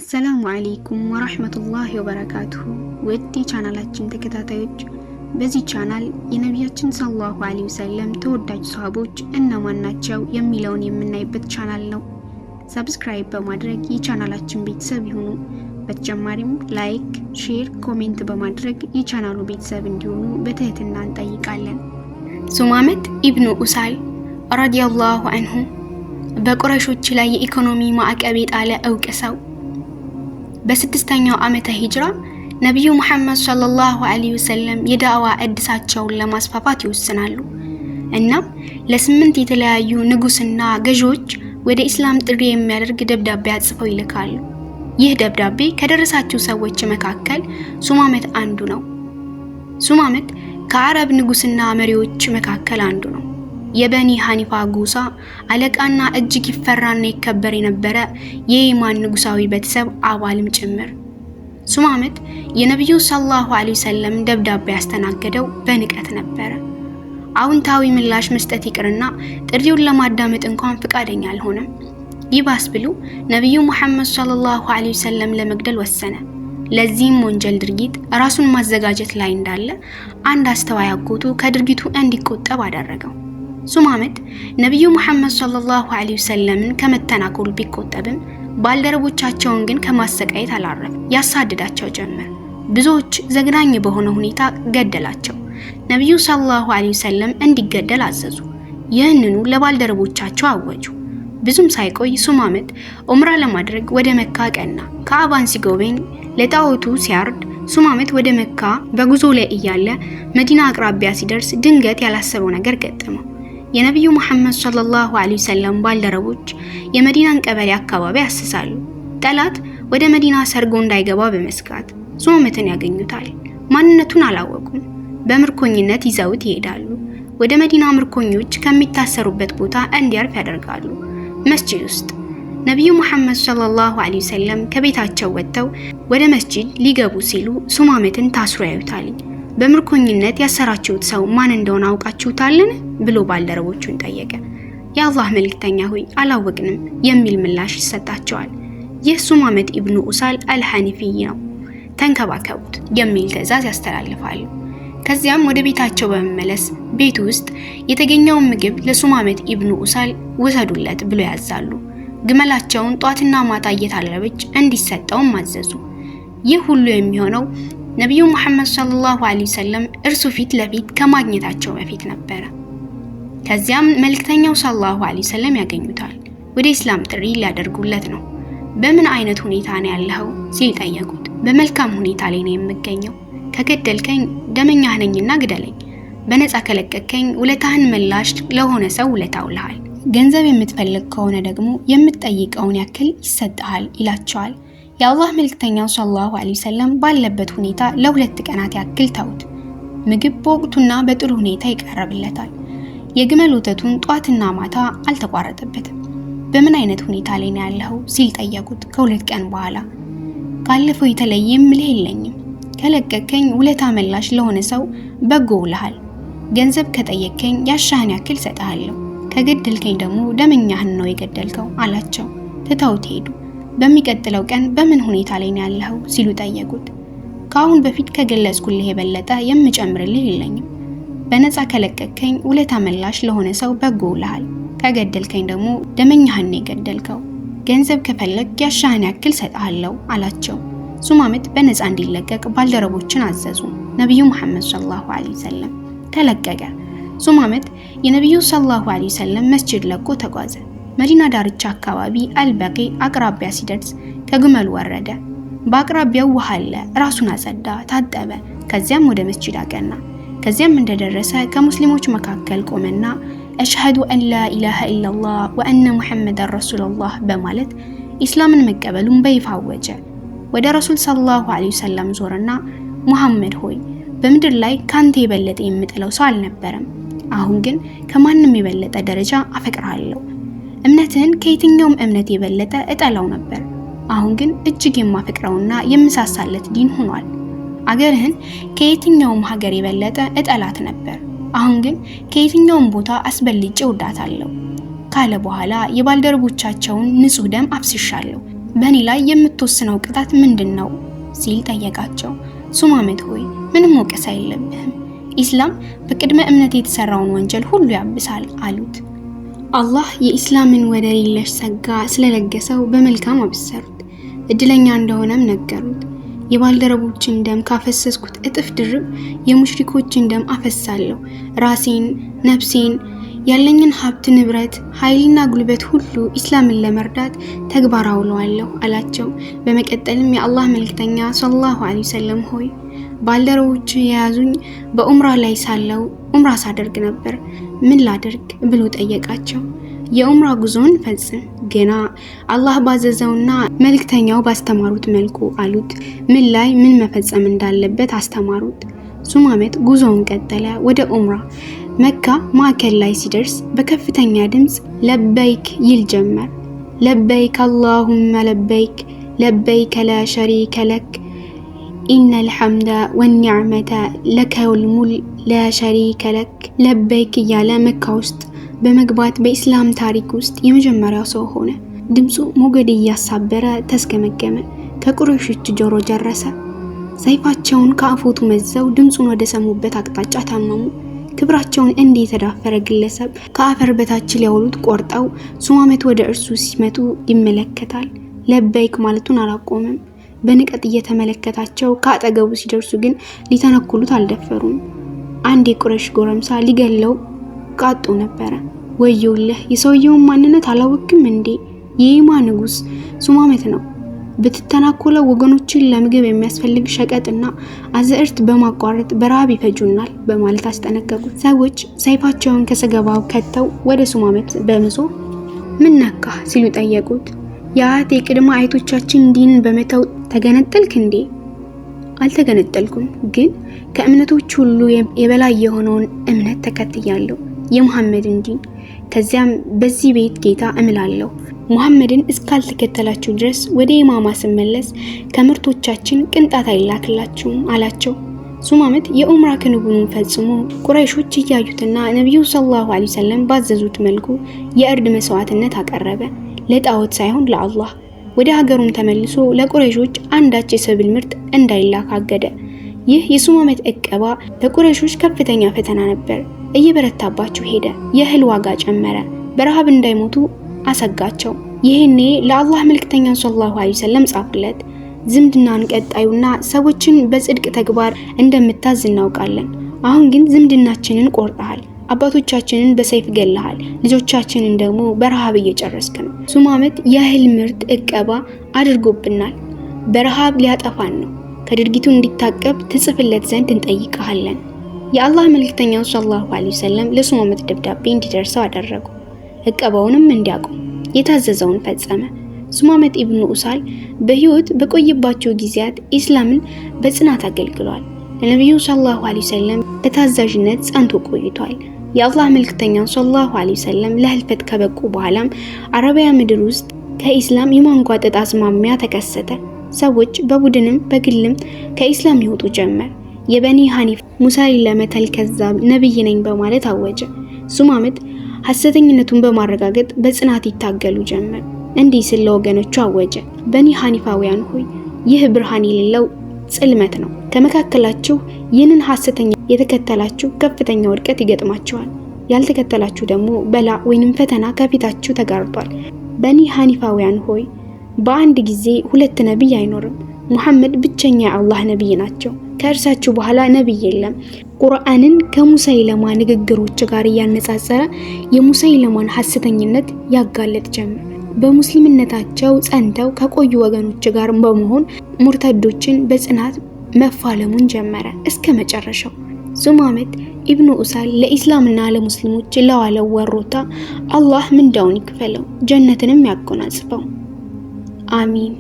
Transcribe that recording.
አሰላሙ አለይኩም ወራህመቱላሂ ወበረካቱሁ። ውድ ቻናላችን ተከታታዮች በዚህ ቻናል የነቢያችን ሰለላሁ ዐለይሂ ወሰለም ተወዳጅ ሷሃቦች እነማን ናቸው የሚለውን የምናይበት ቻናል ነው። ሰብስክራይብ በማድረግ የቻናላችን ቤተሰብ ይሁኑ። በተጨማሪም ላይክ፣ ሼር፣ ኮሜንት በማድረግ የቻናሉ ቤተሰብ እንዲሆኑ በትህትና እንጠይቃለን። ሱማመት ኢብኑ ኡሳል ረዲየላሁ ዐንሁ በቁረይሾች ላይ የኢኮኖሚ ማዕቀብ የጣለ ዕውቅ ሰው። በ6ኛው ዓመተ ሂጅራ ነብዩ መሐመድ ሰለላሁ ዐለይሂ ወሰለም የዳዕዋ እድሳቸውን ለማስፋፋት ይወስናሉ። እናም ለ8 የተለያዩ ንጉስና ገዢዎች ወደ እስላም ጥሪ የሚያደርግ ደብዳቤ አጽፈው ይልካሉ። ይህ ደብዳቤ ከደረሳቸው ሰዎች መካከል ሱማመት አንዱ ነው። ሱማመት ከአረብ ንጉስና መሪዎች መካከል አንዱ ነው። የበኒ ሐኒፋ ጎሳ አለቃና እጅግ ይፈራና ይከበር የነበረ የኢማን ንጉሳዊ ቤተሰብ አባልም ጭምር። ሱማመት የነብዩ ሰለላሁ ዐለይሂ ወሰለም ደብዳቤ ያስተናገደው በንቀት ነበር። አዎንታዊ ምላሽ መስጠት ይቅርና ጥሪውን ለማዳመጥ እንኳን ፍቃደኛ አልሆነም። ይባስ ብሎ ነብዩ መሐመድ ሰለላሁ ዐለይሂ ወሰለም ለመግደል ወሰነ። ለዚህም ወንጀል ድርጊት ራሱን ማዘጋጀት ላይ እንዳለ አንድ አስተዋይ አጎቱ ከድርጊቱ እንዲቆጠብ አደረገው። ሱማመት ነብዩ መሐመድ ሰለላሁ ዐለይሂ ወሰለምን ከመተናኮል ቢቆጠብም ባልደረቦቻቸውን ግን ከማሰቃየት አላረፈም። ያሳድዳቸው ጀመር። ብዙዎች ዘግናኝ በሆነ ሁኔታ ገደላቸው። ነብዩ ሰለላሁ ዐለይሂ ወሰለም እንዲገደል አዘዙ። ይህንኑ ለባልደረቦቻቸው አወጁ። ብዙም ሳይቆይ ሱማመት ዑምራ ለማድረግ ወደ መካ ቀና። ካዕባን ሲጎበኝ ለጣዖቱ ሲያርድ ሱማመት ወደ መካ በጉዞ ላይ እያለ መዲና አቅራቢያ ሲደርስ ድንገት ያላሰበው ነገር ገጠመው። የነብዩ መሐመድ ሰለላሁ ዐለይሂ ወሰለም ባልደረቦች የመዲናን ቀበሌ አካባቢ ያስሳሉ። ጠላት ወደ መዲና ሰርጎ እንዳይገባ በመስጋት ሱማመትን ያገኙታል። ማንነቱን አላወቁም። በምርኮኝነት ይዘውት ይሄዳሉ። ወደ መዲና ምርኮኞች ከሚታሰሩበት ቦታ እንዲያርፍ ያደርጋሉ። መስጂድ ውስጥ ነብዩ መሐመድ ሰለላሁ ዐለይሂ ወሰለም ከቤታቸው ወጥተው ወደ መስጂድ ሊገቡ ሲሉ ሱማመትን ታስሮ ያዩታል። በምርኮኝነት ያሰራችሁት ሰው ማን እንደሆነ አውቃችሁታልን ብሎ ባልደረቦቹን ጠየቀ። የአላህ መልእክተኛ ሆይ አላወቅንም የሚል ምላሽ ይሰጣቸዋል። ይህ ሱማመት ኢብኑ ኡሳል አልሐኒፊይ ነው፣ ተንከባከቡት የሚል ትዕዛዝ ያስተላልፋሉ። ከዚያም ወደ ቤታቸው በመመለስ ቤት ውስጥ የተገኘውን ምግብ ለሱማመት ኢብኑ ኡሳል ወሰዱለት ብሎ ያዛሉ። ግመላቸውን ጧትና ማታ እየታለበች እንዲሰጠውም አዘዙ። ይህ ሁሉ የሚሆነው ነብዩ መሐመድ ሰለላሁ ዐለይሂ ወሰለም እርሱ ፊት ለፊት ከማግኘታቸው በፊት ነበር። ከዚያም መልእክተኛው ሰለላሁ ዐለይሂ ወሰለም ያገኙታል። ወደ እስላም ጥሪ ሊያደርጉለት ነው። በምን አይነት ሁኔታ ነው ያለኸው ሲል ጠየቁት። በመልካም ሁኔታ ላይ ነው የምገኘው። ከገደልከኝ ደመኛህ ነኝና ግደለኝ፣ በነፃ ከለቀቀኝ ውለታህን መላሽ ለሆነ ሰው ውለታ ውለሃል፣ ገንዘብ የምትፈልግ ከሆነ ደግሞ የምትጠይቀውን ያክል ይሰጣል ይላቸዋል። የአላህ መልእክተኛው ሰለላሁ ዐለይሂ ወሰለም ባለበት ሁኔታ ለ2 ቀናት ያክል ተውት። ምግብ በወቅቱና በጥሩ ሁኔታ ይቀርብለታል። የግመል ወተቱን ጧትና ማታ አልተቋረጠበትም። በምን አይነት ሁኔታ ላይ ነው ያለው ሲል ጠየቁት። ከ2 ቀን በኋላ ካለፈው የተለየ ምልህ የለኝም፣ ከለቀቀኝ ውለታ መላሽ ለሆነ ሰው በጎ ውለሃል፣ ገንዘብ ከጠየቀኝ ያሻህን ያክል ሰጣለሁ፣ ከገደልከኝ ደግሞ ደመኛህን ነው የገደልከው አላቸው። ትተውት ሄዱ። በሚቀጥለው ቀን በምን ሁኔታ ላይ ነው ያለው ሲሉ ጠየቁት። ከአሁን በፊት ከገለጽኩልህ የበለጠ የምጨምርልህ የለኝም፣ በነፃ ከለቀቀኝ ውለታ መላሽ ለሆነ ሰው በጎ ውለሃል፣ ከገደልከኝ ደግሞ ደመኛህን ነው የገደልከው፣ ገንዘብ ከፈለግ ያሻህን ያክል ሰጣለሁ አላቸው። ሱማመት በነፃ እንዲለቀቅ ባልደረቦችን አዘዙ። ነብዩ መሐመድ ሰለላሁ ዐለይሂ ወሰለም ተለቀቀ። ሱማመት የነብዩ ሰለላሁ ዐለይሂ ወሰለም መስጂድ ለቆ ተጓዘ። መዲና ዳርቻ አካባቢ አልበቂ አቅራቢያ ሲደርስ ከግመሉ ወረደ። በአቅራቢያው ውሃ አለ። ራሱን አጸዳ፣ ታጠበ። ከዚያም ወደ መስጂድ አቀና። ከዚያም እንደደረሰ ከሙስሊሞች መካከል ቆመና አሽሀዱ አን ላ ኢላሃ ኢላላህ ወአነ ሙሐመዳን ረሱሉላህ በማለት ኢስላምን መቀበሉን በይፋ አወጀ። ወደ ረሱል ሰለላሁ ዐለይሂ ወሰለም ዞረና ሙሐመድ ሆይ በምድር ላይ ካንተ የበለጠ የምጥለው ሰው አልነበረም። አሁን ግን ከማንም የበለጠ ደረጃ አፈቅርሃለሁ። እምነትህን ከየትኛውም እምነት የበለጠ እጠላው ነበር። አሁን ግን እጅግ የማፈቅረውና የምሳሳለት ዲን ሆኗል። አገርህን ከየትኛውም ሀገር የበለጠ እጠላት ነበር። አሁን ግን ከየትኛውም ቦታ አስበልጬ ወዳታለሁ ካለ በኋላ የባልደረቦቻቸውን ንጹህ ደም አፍስሻለሁ። በእኔ ላይ የምትወስነው ቅጣት ምንድነው ሲል ጠየቃቸው። ሱማመት ሆይ ምንም ወቀሳ የለብህም፣ ኢስላም በቅድመ እምነት የተሰራውን ወንጀል ሁሉ ያብሳል አሉት። አላህ የኢስላምን ወደር የለሽ ጸጋ ስለለገሰው በመልካም አበሰሩት። እድለኛ እንደሆነም ነገሩት። የባልደረቦችን ደም ካፈሰስኩት እጥፍ ድርብ የሙሽሪኮችን ደም አፈሳለሁ። ራሴን፣ ነፍሴን፣ ያለኝን ሀብት ንብረት፣ ኃይልና ጉልበት ሁሉ ኢስላምን ለመርዳት ተግባር አውለዋለሁ አላቸው። በመቀጠልም የአላህ መልእክተኛ ሰለላሁ ዐለይሂ ወሰለም ሆይ ባልደረቦች የያዙኝ በኡምራ ላይ ሳለው ኡምራ ሳደርግ ነበር፣ ምን ላደርግ ብሎ ጠየቃቸው። የኡምራ ጉዞን ፈጽም፣ ገና አላህ ባዘዘውና መልእክተኛው ባስተማሩት መልኩ አሉት። ምን ላይ ምን መፈጸም እንዳለበት አስተማሩት። ሱማመት ጉዞውን ቀጠለ ወደ ኡምራ። መካ ማዕከል ላይ ሲደርስ በከፍተኛ ድምፅ ለበይክ ይል ጀመር። ለበይክ አላሁመ ለበይክ ለበይክ ላ ሸሪከ ለክ ኢነል ሐምደ ወኒዕመተ ለከ ወልሙልክ ላ ሸሪከ ለክ። ለበይክ እያለ መካ ውስጥ በመግባት በኢስላም ታሪክ ውስጥ የመጀመሪያው ሰው ሆነ። ድምፁ ሞገድ እያሳበረ ተስገመገመ፣ ከቁረይሾች ጆሮ ደረሰ። ሰይፋቸውን ከአፎቱ መዘው ድምፁን ወደ ሰሙበት አቅጣጫ ታመሙ። ክብራቸውን እንደ የተዳፈረ ግለሰብ ከአፈር በታች ሊያወሉት ቆርጠው ሱማመት ወደ እርሱ ሲመጡ ይመለከታል። ለበይክ ማለቱን አላቆመም። በንቀት እየተመለከታቸው ከአጠገቡ ሲደርሱ ግን ሊተነኩሉት አልደፈሩም። አንድ የቁረይሽ ጎረምሳ ሊገለው ቃጡ ነበረ። ወየውልህ፣ የሰውየውን ማንነት አላወቅም እንዴ? የየማ ንጉስ ሱማመት ነው። ብትተናኮለው ወገኖችን ለምግብ የሚያስፈልግ ሸቀጥና አዝዕርት በማቋረጥ በረሃብ ይፈጁናል በማለት አስጠነቀቁት። ሰዎች ሰይፋቸውን ከሰገባው ከተው ወደ ሱማመት በመዞር ምን ነካ ሲሉ ጠየቁት። የአያቴ ቅድመ አያቶቻችን ዲንን በመተው ተገነጠልክ እንዴ? አልተገነጠልኩም፣ ግን ከእምነቶች ሁሉ የበላይ የሆነውን እምነት ተከትያለሁ፣ የሙሐመድን ዲን። ከዚያም በዚህ ቤት ጌታ እምላለሁ። ሙሐመድን እስካልተከተላችሁ ድረስ ወደ ኢማማ ስመለስ ከምርቶቻችን ቅንጣት አይላክላችሁም አላቸው። ሱማመት የኡምራ ክንውኑን ፈጽሞ ቁረይሾች እያዩትና ነብዩ ሰለላሁ ዐለይሂ ወሰለም ባዘዙት መልኩ የእርድ መስዋዕትነት አቀረበ፣ ለጣዖት ሳይሆን ለአላህ። ወደ ሀገሩም ተመልሶ ለቁረይሾች አንዳች የሰብል ምርት እንዳይላክ አገደ። ይህ የሱማመት እቀባ ለቁረይሾች ከፍተኛ ፈተና ነበር። እየበረታባቸው ሄደ። የእህል ዋጋ ጨመረ። በረሃብ እንዳይሞቱ አሰጋቸው። ይሄኔ ለአላህ መልእክተኛ ሰለላሁ ዐለይሂ ወሰለም ጻፉለት። ዝምድናን ቀጣዩና ሰዎችን በጽድቅ ተግባር እንደምታዝ እናውቃለን። አሁን ግን ዝምድናችንን ቆርጠሃል፣ አባቶቻችንን በሰይፍ ገለሃል፣ ልጆቻችንን ደግሞ በረሃብ እየጨረስክ ነው። ሱማመት የእህል ምርት እቀባ አድርጎብናል፣ በረሃብ ሊያጠፋን ነው። ከድርጊቱ እንዲታቀብ ትጽፍለት ዘንድ እንጠይቀሃለን። የአላህ መልእክተኛ ሰለላሁ ዐለይሂ ወሰለም ለሱማመት ደብዳቤ እንዲደርሰው አደረጉ። እቀባውንም እንዲያቆም የታዘዘውን ፈጸመ። ሱማመት ኢብኑ ኡሳል በህይወት በቆየባቸው ጊዜያት ኢስላምን በጽናት አገልግሏል። ለነብዩ ሰለላሁ ዐለይሂ ወሰለም በታዛዥነት ጸንቶ ቆይቷል። የአላህ መልእክተኛ ሰለላሁ ዐለይሂ ወሰለም ለህልፈት ከበቁ በኋላም አረቢያ ምድር ውስጥ ከኢስላም የማንጓጠጥ አዝማሚያ ተከሰተ። ሰዎች በቡድንም በግልም ከኢስላም ይወጡ ጀመር። የበኒ ሐኒፍ ሙሰይለመተል ከዛብ ነብይ ነኝ በማለት አወጀ። ሱማመት ሐሰተኝነቱን በማረጋገጥ በጽናት ይታገሉ ጀመር። እንዲህ ስለ ወገኖቹ አወጀ። በኒ ሐኒፋውያን ሆይ ይህ ብርሃን የሌለው ጽልመት ነው። ከመካከላችሁ ይህንን ሐሰተኛ የተከተላችሁ ከፍተኛ ውድቀት ይገጥማችኋል። ያልተከተላችሁ ደግሞ በላ ወይንም ፈተና ከፊታችሁ ተጋርጧል። በኒ ሐኒፋውያን ሆይ በአንድ ጊዜ ሁለት ነብይ አይኖርም። ሙሐመድ ብቸኛ የአላህ ነብይ ናቸው። ከእርሳቸው በኋላ ነብይ የለም። ቁርአንን ከሙሰይለማ ንግግሮች ጋር እያነጻጸረ የሙሰይለማን ሐሰተኝነት ያጋለጥ ጀመር። በሙስሊምነታቸው ጸንተው ከቆዩ ወገኖች ጋር በመሆን ሙርተዶችን በጽናት መፋለሙን ጀመረ እስከ መጨረሻው። ሱማመት ኢብኑ ኡሳል ለኢስላምና ለሙስሊሞች ለዋለው ወሮታ አላህ ምንዳውን ይክፈለው፣ ጀነትንም ያጎናጽፈው። አሚን።